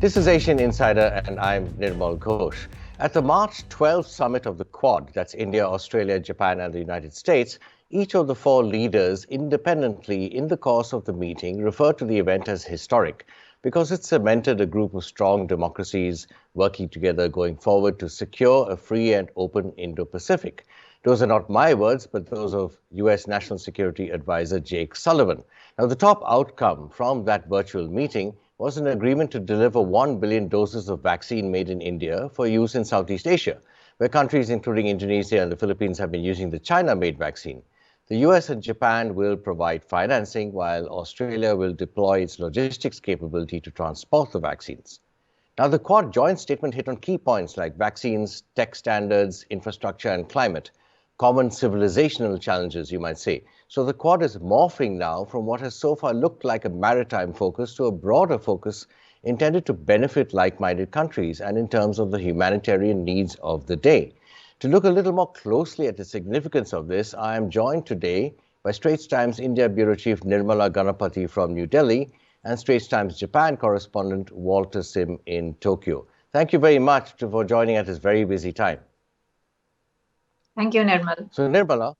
This is Asian Insider and I'm Nirmal Ghosh. At the March 12th summit of the Quad, that's India, Australia, Japan and the United States, each of the four leaders independently in the course of the meeting referred to the event as historic because it cemented a group of strong democracies working together going forward to secure a free and open Indo-Pacific. Those are not my words, but those of US National Security Advisor Jake Sullivan. Now, the top outcome from that virtual meeting was an agreement to deliver 1 billion doses of vaccine made in India for use in Southeast Asia, where countries including Indonesia and the Philippines have been using the China-made vaccine. The US and Japan will provide financing, while Australia will deploy its logistics capability to transport the vaccines. Now, the Quad joint statement hit on key points like vaccines, tech standards, infrastructure and climate, common civilizational challenges, you might say. So the Quad is morphing now from what has so far looked like a maritime focus to a broader focus intended to benefit like-minded countries and in terms of the humanitarian needs of the day. To look a little more closely at the significance of this, I am joined today by Straits Times India Bureau Chief Nirmala Ganapathy from New Delhi and Straits Times Japan correspondent Walter Sim in Tokyo. Thank you very much for joining at this very busy time. Thank you, Nirmal. So Nirmala,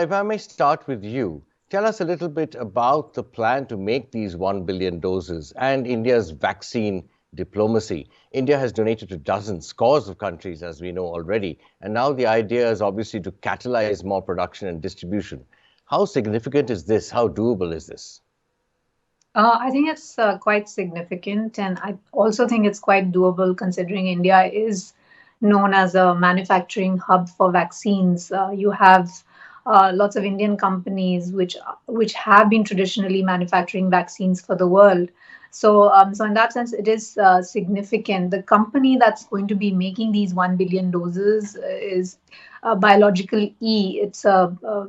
if I may start with you, tell us a little bit about the plan to make these 1 billion doses and India's vaccine diplomacy. India has donated to dozens, scores of countries, as we know already, and now the idea is obviously to catalyze more production and distribution. How significant is this? How doable is this? I think it's quite significant, and I also think it's quite doable considering India is known as a manufacturing hub for vaccines. You have lots of Indian companies which have been traditionally manufacturing vaccines for the world. So in that sense, it is significant. The company that's going to be making these 1 billion doses is Biological E. It's a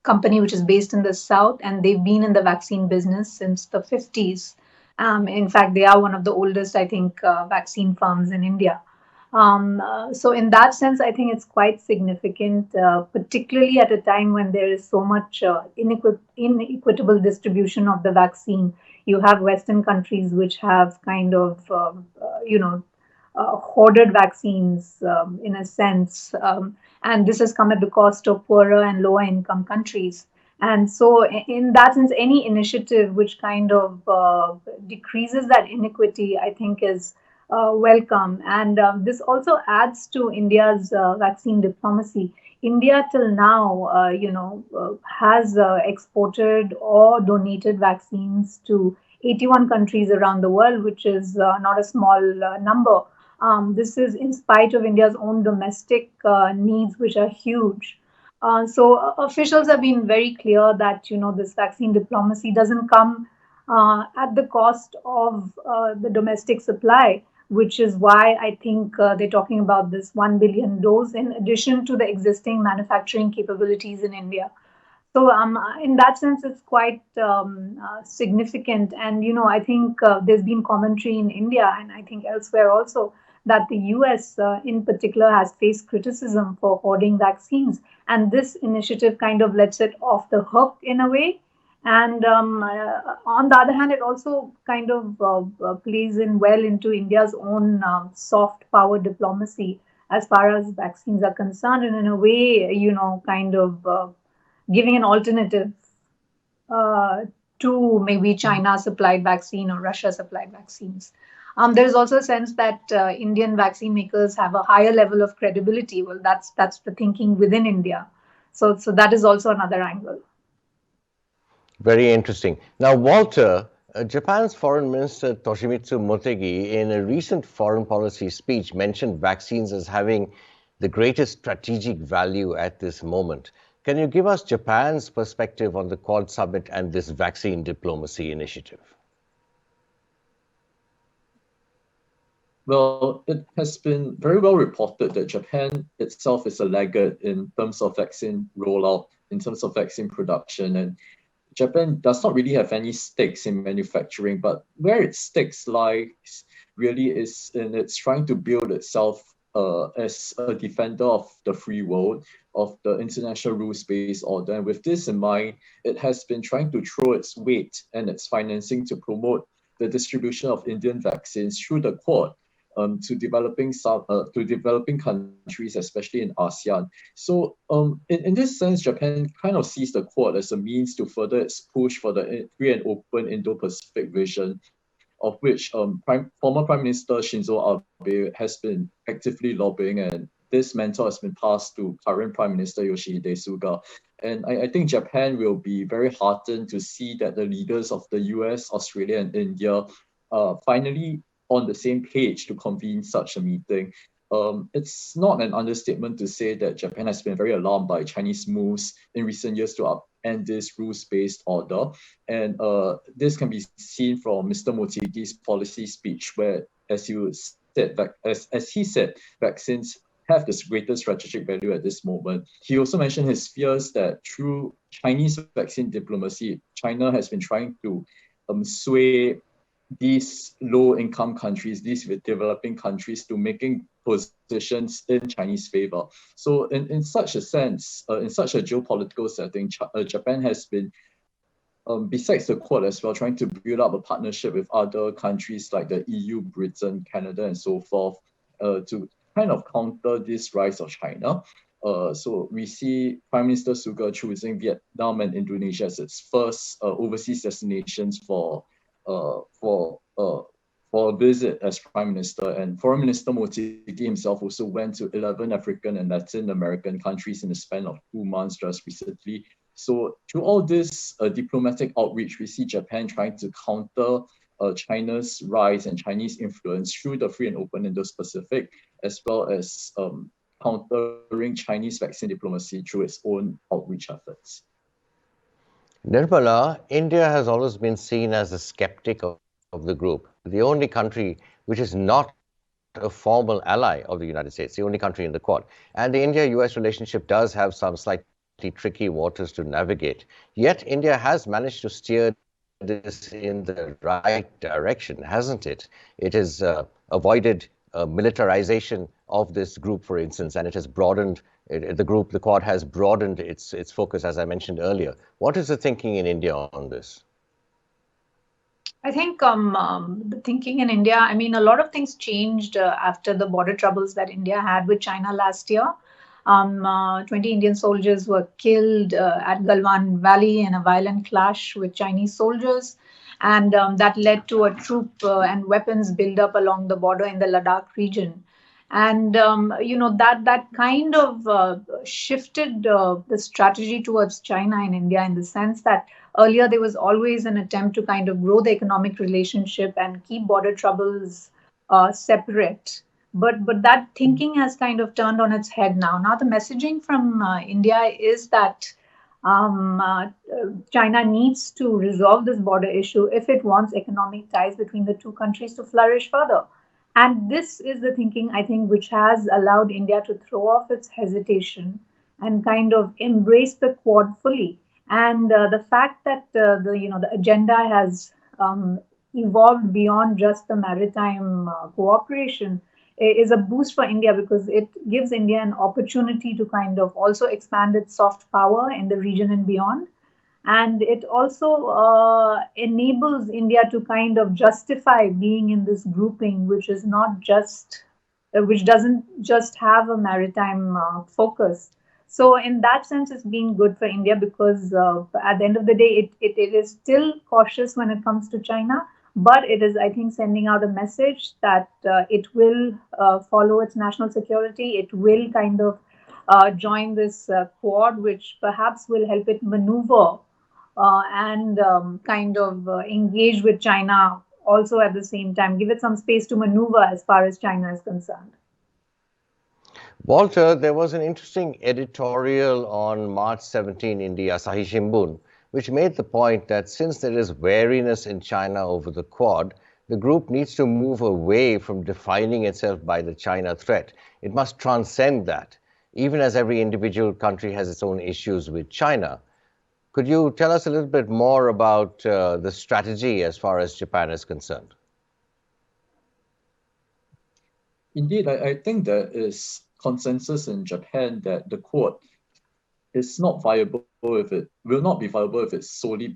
company which is based in the South, and they've been in the vaccine business since the 50s. In fact, they are one of the oldest, I think, vaccine firms in India. So in that sense, I think it's quite significant, particularly at a time when there is so much inequitable distribution of the vaccine. You have Western countries which have kind of, hoarded vaccines in a sense. And this has come at the cost of poorer and lower income countries. And so in that sense, any initiative which kind of decreases that inequity, I think is welcome. And this also adds to India's vaccine diplomacy. India till now, has exported or donated vaccines to 81 countries around the world, which is not a small number. This is in spite of India's own domestic needs, which are huge. So officials have been very clear that this vaccine diplomacy doesn't come at the cost of the domestic supply, which is why I think they're talking about this 1 billion dose in addition to the existing manufacturing capabilities in India. So in that sense, it's quite significant. And, I think there's been commentary in India and I think elsewhere also that the US in particular has faced criticism for hoarding vaccines. And this initiative kind of lets it off the hook in a way. And on the other hand, it also kind of plays in well into India's own soft power diplomacy as far as vaccines are concerned. And in a way, kind of giving an alternative to maybe China supplied vaccine or Russia supplied vaccines. There is also a sense that Indian vaccine makers have a higher level of credibility. Well, that's the thinking within India. So that is also another angle. Very interesting. Now, Walter, Japan's Foreign Minister Toshimitsu Motegi, in a recent foreign policy speech, mentioned vaccines as having the greatest strategic value at this moment. Can you give us Japan's perspective on the Quad Summit and this vaccine diplomacy initiative? Well, it has been very well reported that Japan itself is a laggard in terms of vaccine rollout, in terms of vaccine production, and Japan does not really have any stakes in manufacturing, but where its stakes lies really is in its trying to build itself as a defender of the free world, of the international rules-based order. And with this in mind, it has been trying to throw its weight and its financing to promote the distribution of Indian vaccines through the Quad to developing countries, especially in ASEAN. So in this sense, Japan kind of sees the Quad as a means to further its push for the free and open Indo-Pacific vision, of which former Prime Minister Shinzo Abe has been actively lobbying, and this mantle has been passed to current Prime Minister Yoshihide Suga. And I think Japan will be very heartened to see that the leaders of the US, Australia, and India finally on the same page to convene such a meeting. It's not an understatement to say that Japan has been very alarmed by Chinese moves in recent years to upend this rules-based order. And this can be seen from Mr. Motegi's policy speech, where, as you said, as he said, vaccines have the greatest strategic value at this moment. He also mentioned his fears that through Chinese vaccine diplomacy, China has been trying to sway these low-income countries, these developing countries, to making positions in Chinese favor. So in such a sense, in such a geopolitical setting, Japan has been, besides the Quad as well, trying to build up a partnership with other countries like the EU, Britain, Canada, and so forth, to kind of counter this rise of China. So we see Prime Minister Suga choosing Vietnam and Indonesia as its first overseas destinations for a visit as Prime Minister, and Foreign Minister Motegi himself also went to 11 African and Latin American countries in the span of 2 months just recently. So through all this diplomatic outreach, we see Japan trying to counter China's rise and Chinese influence through the free and open Indo-Pacific, as well as countering Chinese vaccine diplomacy through its own outreach efforts. Nirmala, India has always been seen as a skeptic of the group, the only country which is not a formal ally of the United States, the only country in the Quad. And the India-US relationship does have some slightly tricky waters to navigate. Yet India has managed to steer this in the right direction, hasn't it? It has avoided militarization of this group, for instance, and it has broadened the Quad has broadened its focus, as I mentioned earlier. What is the thinking in India on this? I think the thinking in India, I mean, a lot of things changed after the border troubles that India had with China last year. 20 Indian soldiers were killed at Galwan Valley in a violent clash with Chinese soldiers. And that led to a troop and weapons buildup along the border in the Ladakh region. And, that kind of shifted the strategy towards China in India, in the sense that earlier there was always an attempt to kind of grow the economic relationship and keep border troubles separate. But that thinking has kind of turned on its head now. Now the messaging from India is that China needs to resolve this border issue if it wants economic ties between the two countries to flourish further. And this is the thinking, I think, which has allowed India to throw off its hesitation and kind of embrace the Quad fully. And the fact that the agenda has evolved beyond just the maritime cooperation is a boost for India, because it gives India an opportunity to kind of also expand its soft power in the region and beyond. And it also enables India to kind of justify being in this grouping, which is not just, which doesn't just have a maritime focus. So in that sense, it's been good for India, because at the end of the day, it is still cautious when it comes to China, but it is, I think, sending out a message that it will follow its national security. It will kind of join this Quad, which perhaps will help it maneuver and kind of engage with China also at the same time, give it some space to maneuver as far as China is concerned. Walter, there was an interesting editorial on March 17 in the Asahi Shimbun, which made the point that since there is wariness in China over the Quad, the group needs to move away from defining itself by the China threat. It must transcend that, even as every individual country has its own issues with China. Could you tell us a little bit more about the strategy as far as Japan is concerned? Indeed, I think there is consensus in Japan that the Quad it's not viable if it will not be viable if it's solely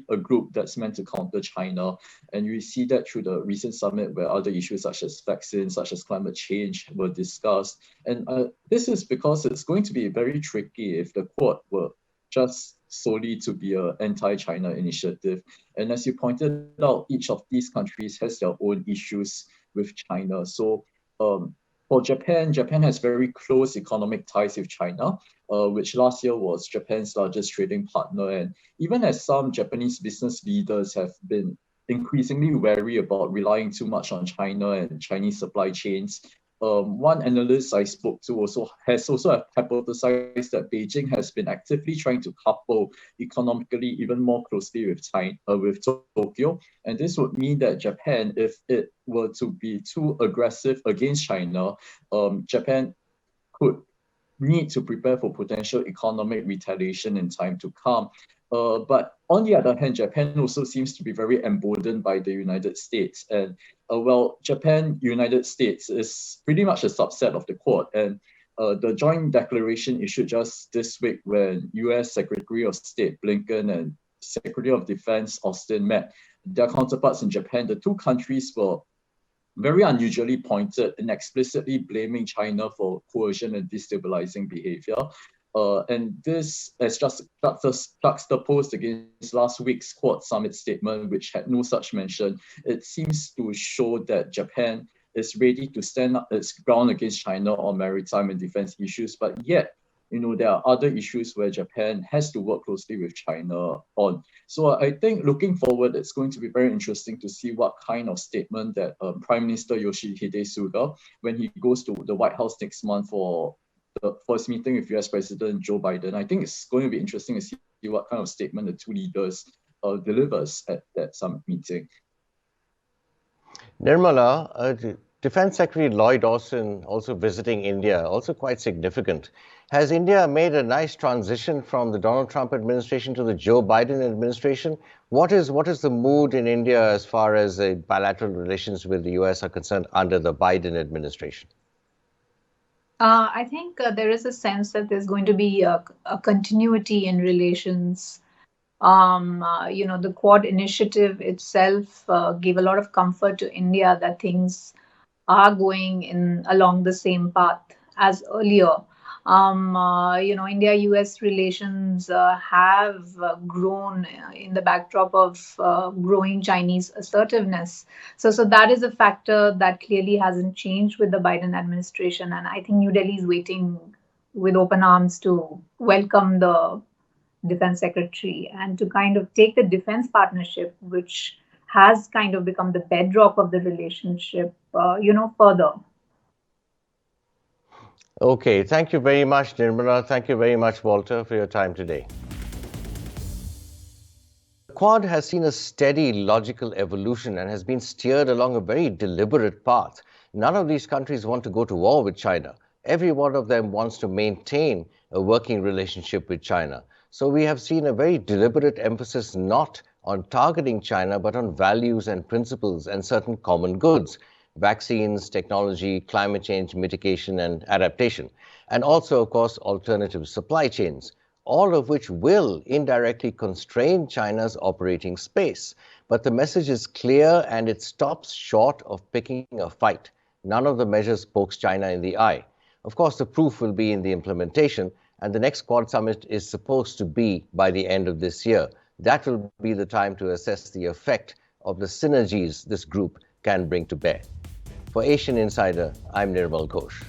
a group that's meant to counter China. And we see that through the recent summit where other issues such as vaccines, such as climate change were discussed. And this is because it's going to be very tricky if the Quad were just solely to be an anti-China initiative. And as you pointed out, each of these countries has their own issues with China. So for Japan, Japan has very close economic ties with China, which last year was Japan's largest trading partner. And even as some Japanese business leaders have been increasingly wary about relying too much on China and Chinese supply chains, one analyst I spoke to has hypothesized that Beijing has been actively trying to couple economically even more closely with Tokyo. And this would mean that Japan, if it were to be too aggressive against China, Japan could need to prepare for potential economic retaliation in time to come. But on the other hand, Japan also seems to be very emboldened by the United States. And Japan, United States is pretty much a subset of the Quad. And the joint declaration issued just this week when US Secretary of State Blinken and Secretary of Defense Austin met their counterparts in Japan, the two countries were very unusually pointed and explicitly blaming China for coercion and destabilizing behavior. And this is just juxtaposed against last week's Quad Summit statement, which had no such mention. It seems to show that Japan is ready to stand up its ground against China on maritime and defense issues, but yet, there are other issues where Japan has to work closely with China on. So I think looking forward, it's going to be very interesting to see what kind of statement that Prime Minister Yoshihide Suga, when he goes to the White House next month for the first meeting with US President Joe Biden. I think it's going to be interesting to see what kind of statement the two leaders delivers at that summit meeting. Nirmala, Defense Secretary Lloyd Austin also visiting India, also quite significant. Has India made a nice transition from the Donald Trump administration to the Joe Biden administration? What is the mood in India as far as bilateral relations with the US are concerned under the Biden administration? I think there is a sense that there's going to be a continuity in relations. The Quad initiative itself gave a lot of comfort to India that things are going along the same path as earlier. India-US relations have grown in the backdrop of growing Chinese assertiveness. So that is a factor that clearly hasn't changed with the Biden administration. And I think New Delhi is waiting with open arms to welcome the defense secretary and to kind of take the defense partnership, which has kind of become the bedrock of the relationship, further. Okay, thank you very much, Nirmala. Thank you very much, Walter, for your time today. The Quad has seen a steady logical evolution and has been steered along a very deliberate path. None of these countries want to go to war with China. Every one of them wants to maintain a working relationship with China. So we have seen a very deliberate emphasis not on targeting China, but on values and principles and certain common goods. Vaccines, technology, climate change mitigation and adaptation, and also, of course, alternative supply chains, all of which will indirectly constrain China's operating space. But the message is clear and it stops short of picking a fight. None of the measures pokes China in the eye. Of course, the proof will be in the implementation, and the next Quad Summit is supposed to be by the end of this year. That will be the time to assess the effect of the synergies this group can bring to bear. For Asian Insider, I'm Nirmal Ghosh.